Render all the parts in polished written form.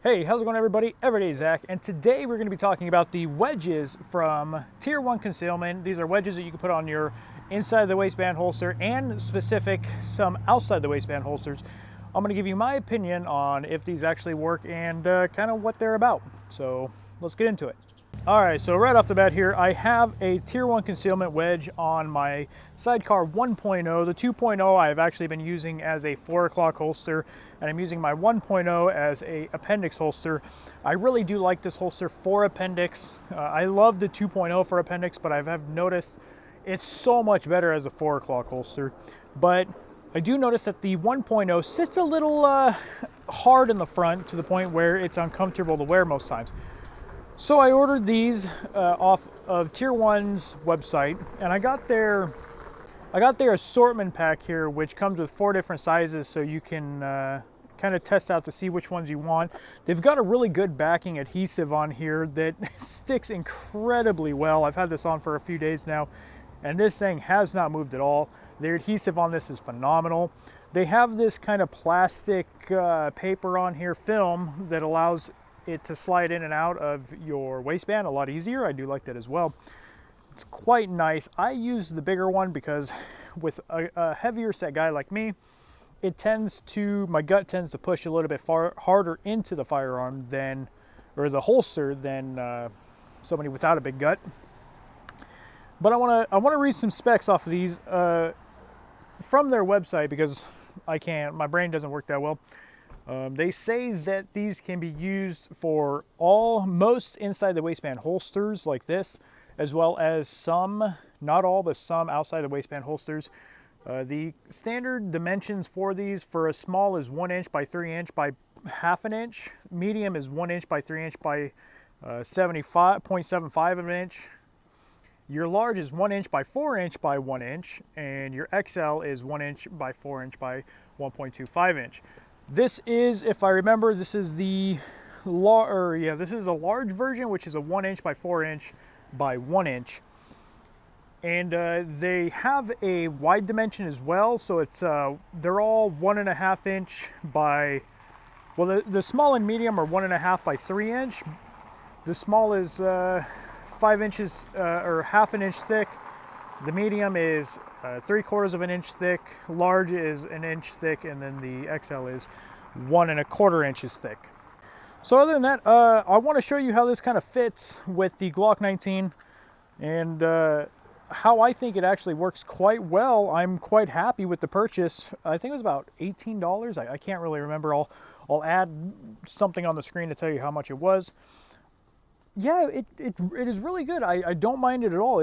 Hey, how's it going everybody? Everyday Zach, and today we're going to be talking about the wedges from Tier 1 Concealment. These are wedges that you can put on your inside the waistband holster and some outside the waistband holsters. I'm going to give you my opinion on if these actually work and kind of what they're about. So let's get into it. All right, so right off the bat here, I have a Tier 1 Concealment wedge on my Sidecar 1.0. The 2.0 I've actually been using as a 4 o'clock holster, and I'm using my 1.0 as a appendix holster. I really do like this holster for appendix. I love the 2.0 for appendix, but I've noticed it's so much better as a 4 o'clock holster. But I do notice that the 1.0 sits a little hard in the front to the point where it's uncomfortable to wear most times. So I ordered these off of Tier 1's website, and I got their assortment pack here, which comes with 4 different sizes, so you can kind of test out to see which ones you want. They've got a really good backing adhesive on here that sticks incredibly well. I've had this on for a few days now, and this thing has not moved at all. The adhesive on this is phenomenal. They have this kind of plastic paper on here, film, that allows it to slide in and out of your waistband a lot easier. I do like that as well. It's quite nice. I use the bigger one because with a heavier set guy like me, my gut tends to push a little bit harder into the firearm or the holster than somebody without a big gut. But I want to read some specs off of these from their website because my brain doesn't work that well. They say that these can be used for most inside the waistband holsters like this, as well as some, not all, but some outside the waistband holsters. The standard dimensions for these for a small is 1 inch by 3 inch by half an inch. Medium is 1 inch by 3 inch by 0.75 of an inch. Your large is 1 inch by 4 inch by 1 inch, and your XL is 1 inch by 4 inch by 1.25 inch. This is, if I remember, this is the large version, which is a 1 inch by 4 inch by 1 inch. And they have a wide dimension as well, so it's they're all 1.5 inch by, well, the small and medium are 1.5 by 3 inch. The small is 5 inches or half an inch thick. The medium is 3/4 of an inch thick, large is an inch thick, and then the XL is 1.25 inches thick. So other than that, I want to show you how this kind of fits with the Glock 19 and how I think it actually works quite well. I'm quite happy with the purchase. I think it was about $18. I can't really remember. I'll add something on the screen to tell you how much it was. Yeah, it is really good. I don't mind it at all.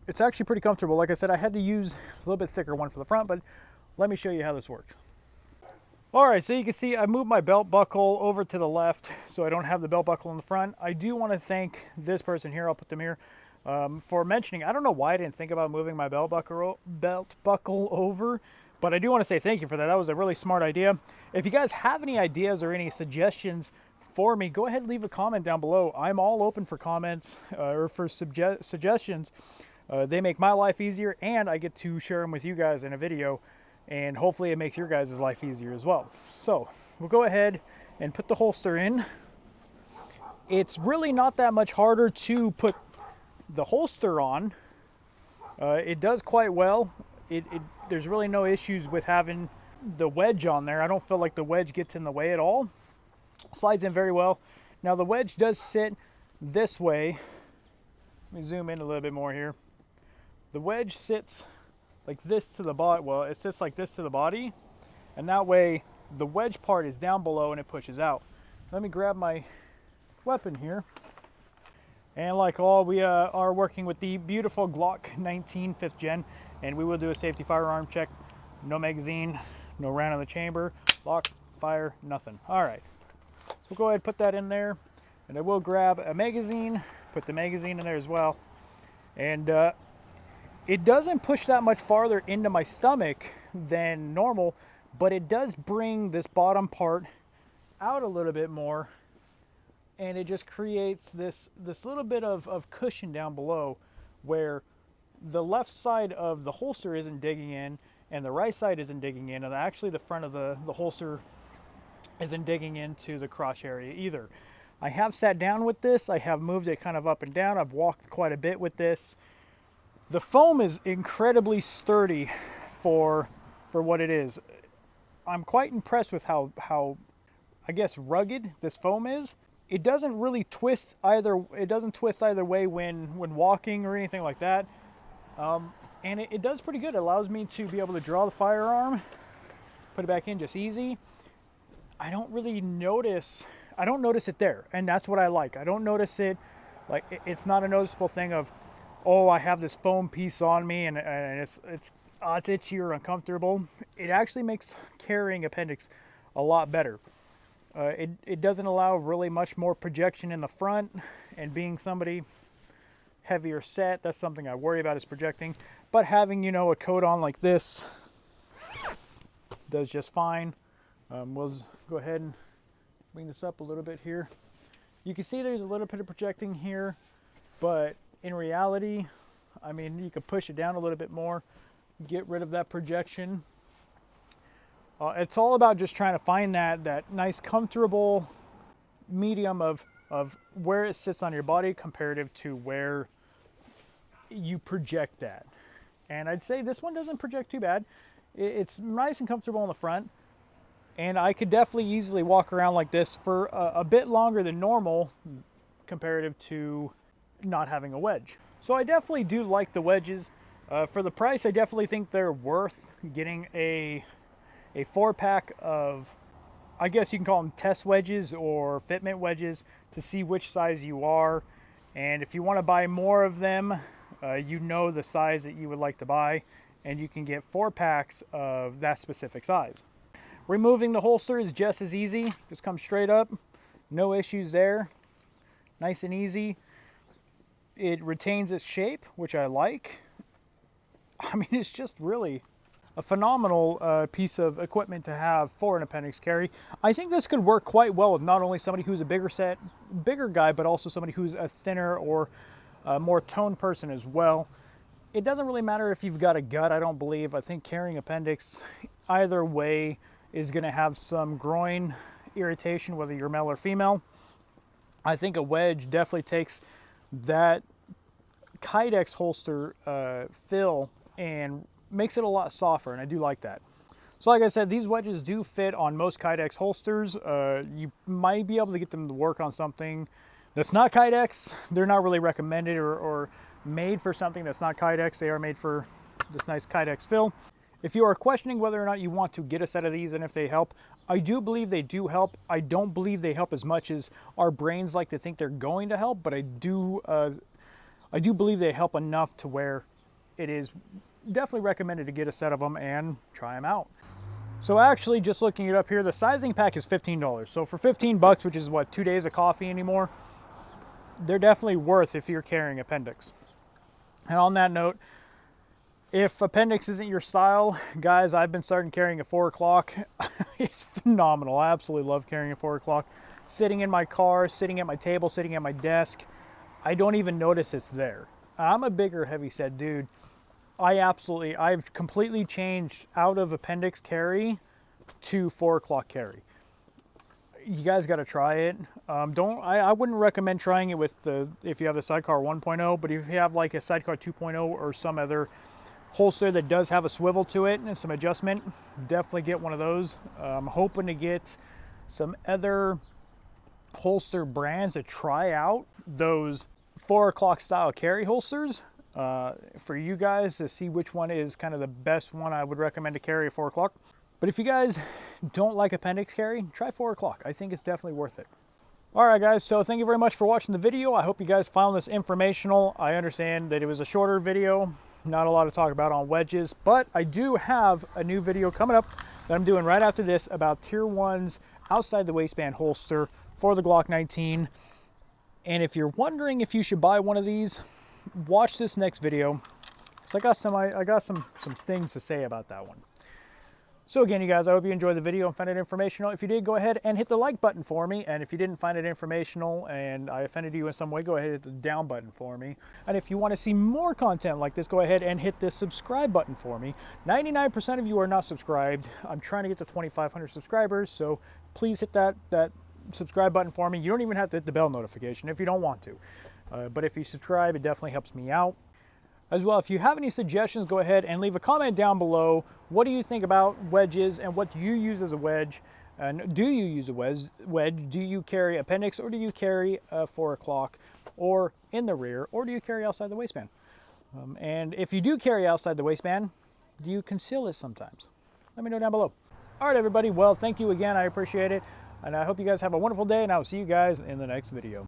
It's actually pretty comfortable. Like I said, I had to use a little bit thicker one for the front, but let me show you how this works. All right, so you can see I moved my belt buckle over to the left so I don't have the belt buckle in the front. I do want to thank this person here, I'll put them here, for mentioning, I don't know why I didn't think about moving my belt buckle over, but I do want to say thank you for that. That was a really smart idea. If you guys have any ideas or any suggestions for me, go ahead and leave a comment down below. I'm all open for comments or for suggestions. They make my life easier, and I get to share them with you guys in a video, and hopefully it makes your guys' life easier as well. So we'll go ahead and put the holster in. It's really not that much harder to put the holster on. It does quite well. There's really no issues with having the wedge on there. I don't feel like the wedge gets in the way at all. Slides in very well. Now the wedge does sit this way. Let me zoom in a little bit more here. The wedge sits like this to the body. Well, it sits like this to the body, and that way the wedge part is down below and it pushes out. Let me grab my weapon here. And like all, we are working with the beautiful Glock 19 5th gen, and we will do a safety firearm check. No magazine, no round in the chamber, lock, fire, nothing. All right, so we'll go ahead and put that in there, and I will grab a magazine, put the magazine in there as well. And it doesn't push that much farther into my stomach than normal, but it does bring this bottom part out a little bit more, and it just creates this little bit of cushion down below where the left side of the holster isn't digging in and the right side isn't digging in, and actually the front of the holster isn't digging into the crotch area either. I have sat down with this. I have moved it kind of up and down. I've walked quite a bit with this. The foam is incredibly sturdy for what it is. I'm quite impressed with how I guess rugged this foam is. It doesn't really twist either. It doesn't twist either way when walking or anything like that. And it does pretty good. It allows me to be able to draw the firearm, put it back in just easy. I don't notice it there, and that's what I like. I don't notice it, like it's not a noticeable thing of, oh, I have this foam piece on me and it's itchy or uncomfortable. It actually makes carrying appendix a lot better. It doesn't allow really much more projection in the front, and being somebody heavier set, that's something I worry about, is projecting. But having, you know, a coat on like this does just fine. We'll go ahead and bring this up a little bit here. You can see there's a little bit of projecting here, but in reality, I mean, you could push it down a little bit more, get rid of that projection. It's all about just trying to find that nice comfortable medium of where it sits on your body comparative to where you project at. And I'd say this one doesn't project too bad. It's nice and comfortable in the front, and I could definitely easily walk around like this for a bit longer than normal comparative to not having a wedge. So I definitely do like the wedges. For the price, I definitely think they're worth getting a 4-pack of, I guess you can call them test wedges or fitment wedges, to see which size you are. And if you want to buy more of them, you know the size that you would like to buy, and you can get 4 packs of that specific size. Removing the holster is just as easy. Just come straight up, no issues there. Nice and easy. It retains its shape, which I like. I mean, it's just really a phenomenal piece of equipment to have for an appendix carry. I think this could work quite well with not only somebody who's a bigger guy, but also somebody who's a thinner or a more toned person as well. It doesn't really matter if you've got a gut, I don't believe. I think carrying appendix either way is going to have some groin irritation, whether you're male or female. I think a wedge definitely takes that Kydex holster fill and makes it a lot softer, and I do like that. So like I said, these wedges do fit on most Kydex holsters. You might be able to get them to work on something that's not Kydex. They're not really recommended or made for something that's not Kydex. They are made for this nice Kydex fill. If you are questioning whether or not you want to get a set of these and if they help, I do believe they do help. I don't believe they help as much as our brains like to think they're going to help, but I do believe they help enough to where it is definitely recommended to get a set of them and try them out. So actually, just looking it up here, the sizing pack is $15. So for 15 bucks, which is what, 2 days of coffee anymore, they're definitely worth if you're carrying appendix. And on that note, if appendix isn't your style, guys, I've been starting carrying a 4 o'clock. It's phenomenal. I absolutely love carrying a 4 o'clock. Sitting in my car, sitting at my table, sitting at my desk, I don't even notice it's there. I'm a bigger, heavy-set dude. I've completely changed out of appendix carry to 4 o'clock carry. You guys got to try it. I wouldn't recommend trying it with if you have the Sidecar 1.0, but if you have like a Sidecar 2.0 or some other holster that does have a swivel to it and some adjustment, definitely get one of those. I'm hoping to get some other holster brands to try out those 4 o'clock style carry holsters for you guys to see which one is kind of the best one I would recommend to carry at 4 o'clock. But if you guys don't like appendix carry, try 4 o'clock. I think it's definitely worth it. All right, guys, so thank you very much for watching the video. I hope you guys found this informational. I understand that it was a shorter video, not a lot to talk about on wedges, but I do have a new video coming up that I'm doing right after this about Tier 1's outside the waistband holster for the Glock 19. And if you're wondering if you should buy one of these, watch this next video. So I got some things to say about that one. So again, you guys, I hope you enjoyed the video and found it informational. If you did, go ahead and hit the like button for me. And if you didn't find it informational and I offended you in some way, go ahead and hit the down button for me. And if you want to see more content like this, go ahead and hit the subscribe button for me. 99% of you are not subscribed. I'm trying to get to 2,500 subscribers, so please hit that subscribe button for me. You don't even have to hit the bell notification if you don't want to. But if you subscribe, it definitely helps me out. As well, if you have any suggestions, go ahead and leave a comment down below. What do you think about wedges, and what do you use as a wedge? And do you use a wedge? Do you carry appendix, or do you carry a 4 o'clock, or in the rear, or do you carry outside the waistband? And if you do carry outside the waistband, do you conceal it sometimes? Let me know down below. All right, everybody. Well, thank you again. I appreciate it. And I hope you guys have a wonderful day, and I will see you guys in the next video.